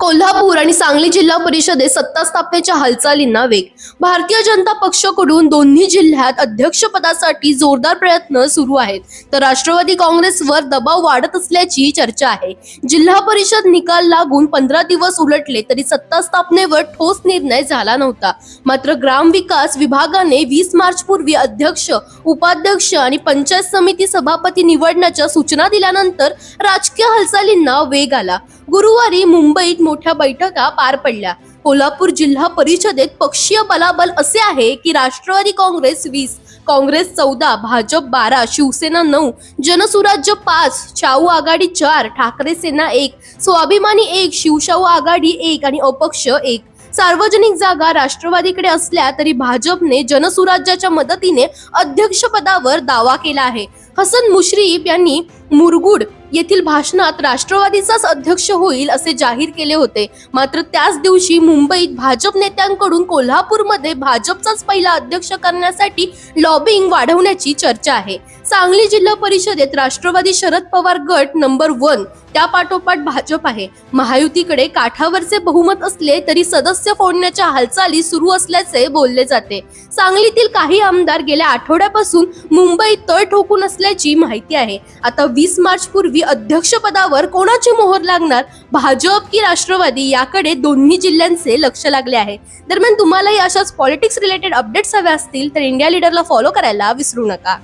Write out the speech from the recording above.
कोल्हापूर आणि सांगली जिल्हा परिषदेत सत्ता स्थापनेच्या हालचालींना वेग. भारतीय जनता पक्षाकडून दोन्ही जिल्ह्यात अध्यक्षपदासाठी जोरदार प्रयत्न सुरू आहेत, तर राष्ट्रवादी काँग्रेसवर दबाव वाढत असल्याची चर्चा आहे. जिल्हा परिषद निकाल लागून 15 दिवस उलटले तरी सत्ता स्थापनेवर ठोस निर्णय झाला नव्हता. मात्र ग्रामविकास विभागाने 20 मार्च पूर्वी अध्यक्ष, उपाध्यक्ष आणि पंचायत समिती सभापती निवडण्याच्या सूचना दिल्यानंतर राजकीय हालचालींना वेग आला. गुरुवारी मुंबईत मोठ्या बैठका पार पडल्या. कोल्हापूर जिल्हा परिषदेत पक्षीय बलाबल असे आहे की राष्ट्रवादी काँग्रेस 20, काँग्रेस 14, भाजप 12, शिवसेना 9, जनसुराज्य 5, शाहू आघाडी 4, ठाकरे सेना 1, स्वाभिमानी 1, शिवशाहू आघाडी 1 आणि अपक्ष 1. सार्वजनिक जागा राष्ट्रवादीकडे असल्या तरी भाजपने जनसुराज्याच्या मदतीने अध्यक्षपदावर दावा केला आहे. हसन मुश्रीफ यांनी मुरगुड येथील भाषणात राष्ट्रवादीचाच अध्यक्ष होईल असे जाहीर केले होते. मात्र त्याच दिवशी मुंबईत भाजप नेत्यांकडून कोल्हापूरमध्ये भाजपचाच पहिला अध्यक्ष करण्यासाठी लॉबिंग वाढवण्याची चर्चा आहे. सांगली जिल्हा परिषदेत राष्ट्रवादी शरद पवार गट नंबर 1, त्यापाठोपाठ भाजप आहे. महायुतीकडे काठावरचे बहुमत असले तरी सदस्य फोडण्याच्या हालचाली सुरू असल्याचे बोलले जाते. सांगलीतील काही आमदार गेल्या आठवड्यापासून मुंबईत तळ ठोकून असल्याची माहिती आहे. आता 20 मार्च पूर्वी अध्यक्षपदावर कोणाची मोहर लागणार, भाजप की राष्ट्रवादी, याकडे दोन्ही जिल्ह्यांचे लक्ष लागले आहे. दरम्यान तुम्हालाही अशाच पॉलिटिक्स रिलेटेड अपडेट्स हवे असतील तर इंडिया लीडरला फॉलो करायला विसरू नका.